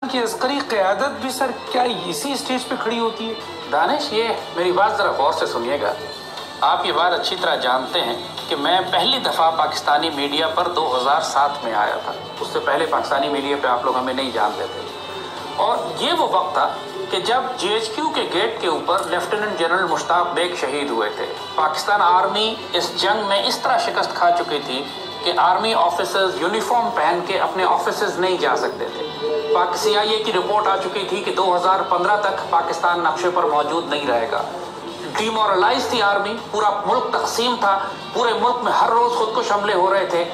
की अस्करी क़यादत भी सर क्या इसी स्टेज पे खड़ी होती है? दानिश, ये मेरी बात ज़रा गौर से सुनिएगा। आप ये बात अच्छी तरह जानते हैं कि मैं पहली दफ़ा पाकिस्तानी मीडिया पर 2007 में आया था। उससे पहले पाकिस्तानी मीडिया पे आप लोग हमें नहीं जानते थे। और ये वो वक्त था कि जब GHQ के गेट के ऊपर लेफ्टिनेंट जनरल मुश्ताक बेग शहीद हुए थे। पाकिस्तान आर्मी इस जंग में इस तरह शिकस्त खा चुकी थी कि आर्मी ऑफिसर्स यूनिफॉर्म पहन के अपने ऑफिसेज नहीं जा सकते थे। CIA की रिपोर्ट आ चुकी थी कि 2015 तक पाकिस्तान नक्शे पर मौजूद नहीं रहेगा। डिमोरलाइज थी आर्मी, पूरा मुल्क तकसीम था, पूरे मुल्क में हर रोज खुदकुश हमले हो रहे थे,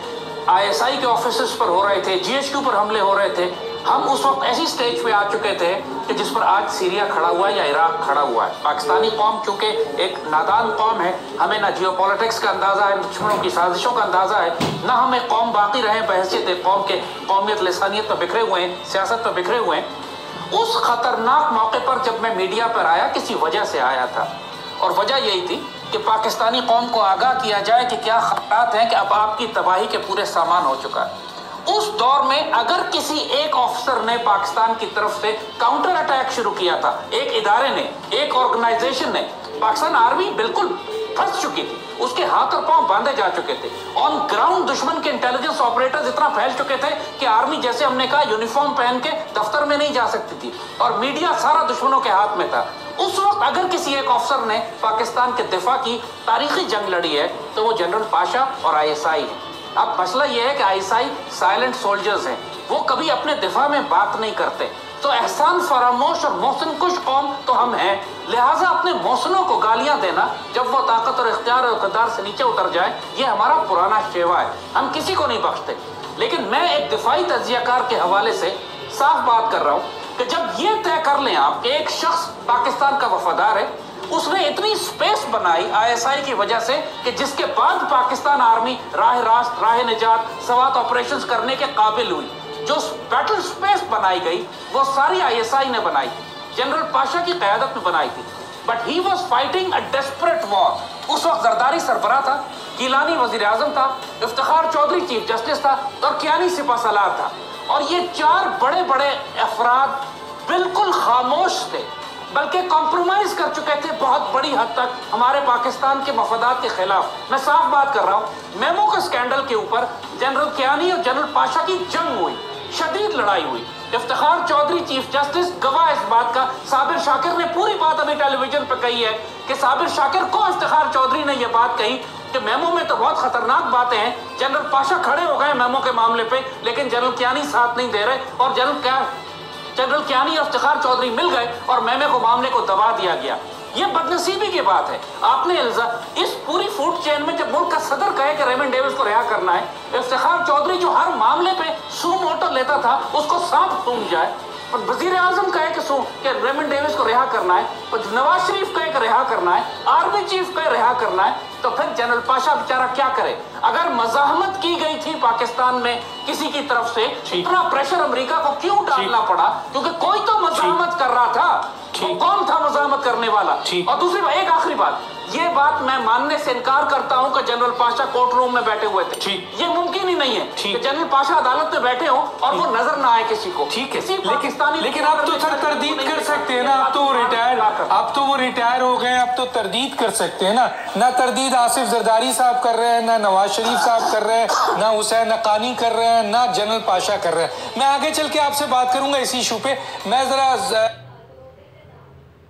ISI के ऑफिसेज पर हो रहे थे, GHQ पर हमले हो रहे थे। हम उस वक्त ऐसी स्टेज पे आ चुके थे कि जिस पर आज सीरिया खड़ा हुआ है या इराक खड़ा हुआ है। पाकिस्तानी कौम चूंकि एक नादान कौम है, हमें ना जियोपॉलिटिक्स का अंदाजा है, दुश्मनों की साजिशों का अंदाजा है, ना हमें कौम बाकी रहे बहैसियत कौम के कौमियत लिसानियत पर बिखरे हुए हैं, सियासत पर बिखरे हुए हैं। उस खतरनाक मौके पर जब मैं मीडिया पर आया, किसी वजह से आया था, और वजह यही थी कि पाकिस्तानी कौम को आगाह किया जाए कि क्या खतरात हैं, कि अब आपकी तबाही के पूरे सामान हो चुका है। उस दौर में अगर किसी एक ऑफिसर ने पाकिस्तान की तरफ से काउंटर अटैक शुरू किया था, एक इदारे ने, एक ऑर्गेनाइजेशन ने, पाकिस्तान आर्मी बिल्कुल फंस चुकी थी, उसके हाथ और पांव बांधे जा चुके थे। ऑन ग्राउंड दुश्मन के इंटेलिजेंस ऑपरेटर्स इतना फैल चुके थे कि आर्मी, जैसे हमने कहा, यूनिफॉर्म पहन के दफ्तर में नहीं जा सकती थी, और मीडिया सारा दुश्मनों के हाथ में था। उस वक्त अगर किसी एक अफसर ने पाकिस्तान के दिफा की तारीखी जंग लड़ी है तो वो जनरल पाशा और ISI है। अब मसला ये है कि ISI साइलेंट सोल्जर्स हैं, वो कभी अपने दिफा में बात नहीं करते। तो एहसान फरामोश और मोहसिन कुश कौम तो हम हैं, लिहाजा अपने मोहसिनों को गालियां देना जब वो ताकत और इख्तियार और इक़्तिदार से नीचे उतर जाए, ये हमारा पुराना शेवा है, हम किसी को नहीं बख्शते। लेकिन मैं एक दिफाई तज्जियाकार के हवाले से साफ बात कर रहा हूँ कि जब ये तय कर लें आप कि एक शख्स पाकिस्तान का वफादार है, उसने इतनी स्पेस बनाई ISI की वजह से कि जिसके बाद पाकिस्तान आर्मी राह रास्त, राह निजात, सवात ऑपरेशंस करने के काबिल हुई। जो बैटल स्पेस बनाई गई वो सारी ISI ने बनाई थी, जनरल पाशा की क़यादत में बनाई थी। But he was fighting a desperate war. उस वक्त जरदारी सरबराह था, गिलानी वजीर आजम था, इफ्तिखार चौधरी चीफ जस्टिस था, और कियानी सिपह सलार था। और ये चार बड़े बड़े अफराद बिल्कुल खामोश थे, बल्कि कॉम्प्रोमाइज कर चुके थे बहुत बड़ी हद तक हमारे पाकिस्तान के मफादात के खिलाफ। मैं साफ बात कर रहा हूँ, मेमो के स्कैंडल के ऊपर जनरल कियानी और जनरल पाशा की जंग हुई, शदीद लड़ाई हुई। इफ्तिखार चौधरी चीफ जस्टिस गवाह इस बात का, साबिर शाकिर ने पूरी बात अभी टेलीविजन पर कही है कि साबिर शाकिर को इफ्तिखार चौधरी ने यह बात कही कि मेमो में तो बहुत खतरनाक बातें हैं, जनरल पाशा खड़े हो गए मेमो के मामले पे, लेकिन जनरल कियानी साथ नहीं दे रहे, और जनरल कियानी और इफ्तिखार चौधरी मिल गए और मेमे को मामले को दबा दिया गया। ये बदनसीबी की बात है। आपने इस पूरी फूड चेन में जब मुल्क का सदर कहे कि रेमंड डेविस को रिहा करना है, इफ्तिखार चौधरी जो हर मामले पे सू मोटो लेता था उसको सांप सूंघ जाए, और वजीर आजम कहे कि रेमंड डेविस को रिहा करना है, और नवाज शरीफ कहे कि रिहा करना है, आर्मी चीफ कहे रिहा करना है, तो फिर जनरल पाशा बेचारा क्या करे? अगर मज़ाहमत की गई थी पाकिस्तान में किसी की तरफ से, इतना प्रेशर अमेरिका को क्यों डालना पड़ा? क्योंकि कोई तो मज़ाहमत कर रहा था, तो कौन था मज़ाहमत करने वाला? और दूसरी बात, एक आखिरी बात, ये बात मैं मानने से इनकार करता हूं कि जनरल पाशा कोर्ट रूम में बैठे हुए थे। ये मुमकिन ही नहीं है कि जनरल पाशा अदालत में बैठे हो और वो नजर ना आए किसी को। ठीक है, लेकिन आप तो सर तरदीद कर सकते हैं ना, अब तो वो रिटायर हो गए, अब तो तरदीद कर सकते हैं ना तरदीद आसिफ जरदारी साहब कर रहे हैं, ना नवाज शरीफ साहब कर रहे हैं, ना हुसैन नकानी कर रहे हैं, ना जनरल पाशा कर रहे हैं। मैं आगे चल के आपसे बात करूंगा इस इशू पे। मैं जरा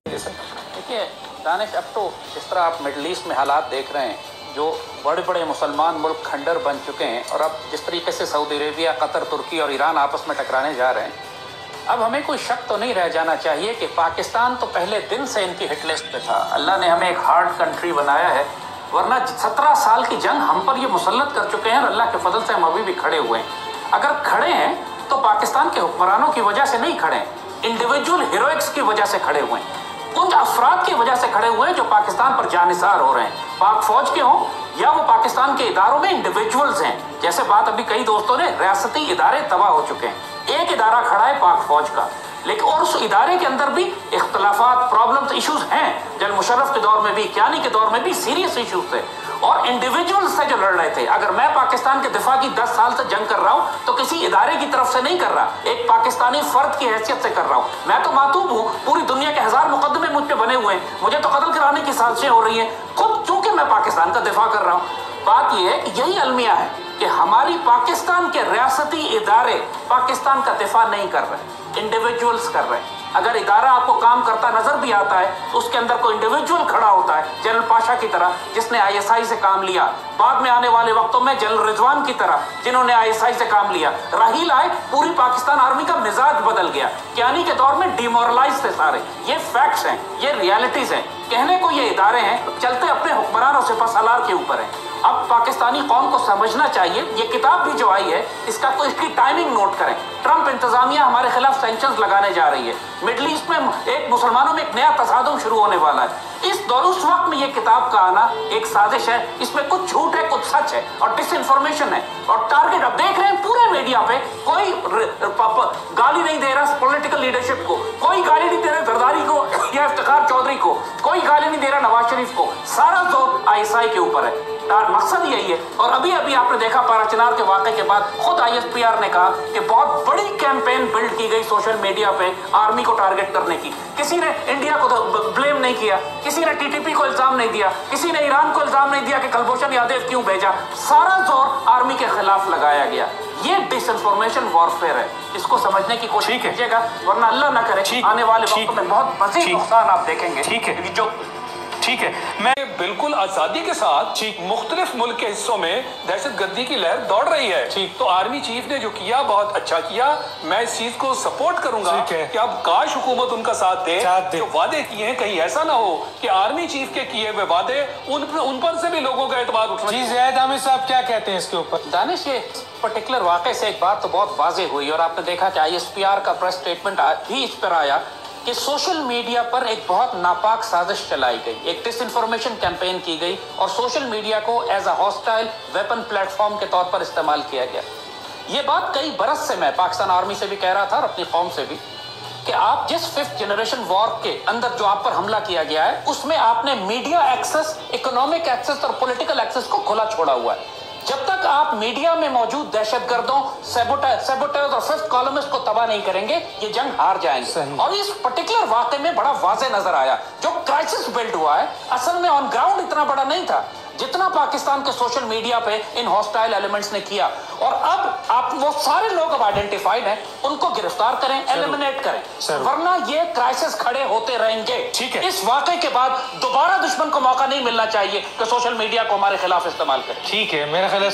देखिए दानिश, अब तो जिस तरह आप मिडल ईस्ट में हालात देख रहे हैं, जो बड़े बड़े मुसलमान मुल्क खंडर बन चुके हैं, और अब जिस तरीके से सऊदी अरेबिया, कतर, तुर्की और ईरान आपस में टकराने जा रहे हैं, अब हमें कोई शक तो नहीं रह जाना चाहिए कि पाकिस्तान तो पहले दिन से इनकी हिट लिस्ट पे था। अल्लाह ने हमें एक हार्ड कंट्री बनाया है, वरना 17 साल की जंग हम पर ये मुसल्लत कर चुके हैं, और अल्लाह के फजल से हम अभी भी खड़े हुए हैं। अगर खड़े हैं तो पाकिस्तान के हुक्मरानों की वजह से नहीं खड़े, इंडिविजुअल हीरोइक्स की वजह से खड़े हुए हैं, उन अफराद की वजह से खड़े हुए हैं जो पाकिस्तान पर जानिसार हो रहे हैं, पाक फौज के हों या वो पाकिस्तान के इदारों में इंडिविजुअल्स हैं। जैसे बात अभी कई दोस्तों ने, रियासती इदारे तबाह हो चुके हैं, एक इदारा खड़ा है पाक फौज का, लेकिन और उस इदारे के अंदर भी इख्तलाफात, प्रॉब्लम्स, इश्यूज हैं। जनरल मुशर्रफ के दौर में भी, कियानी के दौर में भी सीरियस इश्यूज थे और इंडिविजुअल से जो लड़ रहे थे। अगर मैं पाकिस्तान के दिफा की 10 साल से जंग कर रहा हूं तो किसी इदारे की तरफ से नहीं कर रहा, एक पाकिस्तानी फर्द की हैसियत से कर रहा हूं। मैं तो मातूब हूं, पूरी दुनिया के 1000 मुकदमे मुझ पे बने हुए हैं, मुझे तो कत्ल कराने की साजिशें हो रही हैं, खुद चूंकि मैं पाकिस्तान का दिफा कर रहा हूं। बात यह है कि यही अलमिया है कि हमारी पाकिस्तान के रियासती इदारे पाकिस्तान का दिफा नहीं कर रहे, इंडिविजुअल्स कर रहे हैं। अगर इदारा आपको काम करता नजर भी आता है, उसके अंदर कोई इंडिविजुअल खड़ा होता है, जनरल पाशा की तरह जिसने ISI से काम लिया, बाद में आने वाले वक्तों में जनरल रिजवान की तरह जिन्होंने ISI से काम लिया, राहील आए, पूरी पाकिस्तान आर्मी का मिजाज बदल गया। कियानी के दौर में डिमोरलाइज थे सारे। ये फैक्ट्स हैं, ये रियलिटीज हैं। कहने को ये इदारे हैं, चलते अपने हुक्मरान और सिपहसालार के ऊपर हैं। अब पाकिस्तानी कौम को समझना चाहिए, ये किताब भी जो आई है इसका कोई इसकी टाइमिंग नोट करें। ट्रंप इंतजामिया हमारे खिलाफ सैंक्शंस लगाने जा रही है, मिडल ईस्ट में एक मुसलमानों में एक नया तसादुम शुरू होने वाला है। इस दौर उस वक्त में ये किताब का आना एक साजिश है, इसमें कुछ झूठ है, कुछ सच है और डिसइंफॉर्मेशन है। और टारगेट अब देख रहे हैं पूरे मीडिया पे, कोई गाली नहीं दे रहा पॉलिटिकल लीडरशिप को, कोई गाली नहीं दे रहा जरदारी को या इफ्तिखार चौधरी को, कोई गाली नहीं दे रहा नवाज शरीफ को, सारा जोर ISI के ऊपर है। मकसद यही है। और अभी अभी आपने देखा पाराचनार के वाक़े के बाद खुद ISPR ने कहा कि बहुत बड़ी कैंपेन बिल्ड की गई सोशल मीडिया पे आर्मी को टारगेट करने की। किसी ने इंडिया को तो ब्लेम नहीं किया, किसी ने TTP को इल्जाम नहीं दिया, किसी ने ईरान को इल्जाम नहीं दिया कि कुलभूषण यादव क्यों भेजा। सारा जोर आर्मी के खिलाफ लगाया गया। ये डिसइंफॉर्मेशन वॉरफेयर है, इसको समझने की कोशिश कीजिएगा, वरना अल्लाह ना करे आने वाले वक्त में बहुत मजीद नुकसान आप देखेंगे। ठीक है, जो ठीक है, मैं बिल्कुल आजादी के साथ मुख्तलिफ मुल्क के हिस्सों में दहशत गर्दी की लहर दौड़ रही है। तो आर्मी चीफ ने जो किया बहुत अच्छा किया, मैं इस चीज को सपोर्ट करूंगा कि अब काश हुकूमत उनका साथ दे। जो वादे किए हैं कहीं ऐसा ना हो कि आर्मी चीफ के किए हुए वादे उन पर से भी लोगों का एतबार उठना। जी ज़ैद आमिर साहब क्या कहते हैं इसके ऊपर? दानिश, ये पर्टिकुलर वाक़े से एक बात तो बहुत वाज़ेह हुई और आपने देखा कि ISPR का प्रेस स्टेटमेंट भी इस पर आया कि सोशल मीडिया पर एक बहुत नापाक साजिश चलाई गई, एक डिसइंफॉर्मेशन कैंपेन की गई और सोशल मीडिया को as a hostile weapon platform के तौर पर इस्तेमाल किया गया। ये बात कई बरस से मैं पाकिस्तान आर्मी से भी कह रहा था और अपनी कौम से भी कि आप जिस 5th जनरेशन वॉर के अंदर जो आप पर हमला किया गया है उसमें आपने मीडिया एक्सेस, इकोनॉमिक एक्सेस और पॉलिटिकल एक्सेस को खुला छोड़ा हुआ है। जब तक आप मीडिया में मौजूद दहशतगर्दों, सैबोटेज और फिफ्थ कॉलमिस्ट को तबाह नहीं करेंगे, ये जंग हार जाएंगे। और इस पर्टिकुलर वाक़े में बड़ा वाज़े नजर आया, जो क्राइसिस बिल्ड हुआ है असल में ऑन ग्राउंड इतना बड़ा नहीं था जितना पाकिस्तान के सोशल मीडिया पे इन हॉस्टाइल एलिमेंट्स ने किया। और अब आप वो सारे लोग अब आइडेंटिफाइड हैं, उनको गिरफ्तार करें, एलिमिनेट करें, वरना ये क्राइसिस खड़े होते रहेंगे। ठीक है, इस वाक़े के बाद दोबारा दुश्मन को मौका नहीं मिलना चाहिए कि सोशल मीडिया को हमारे खिलाफ इस्तेमाल करें। ठीक है, मेरा ख्याल है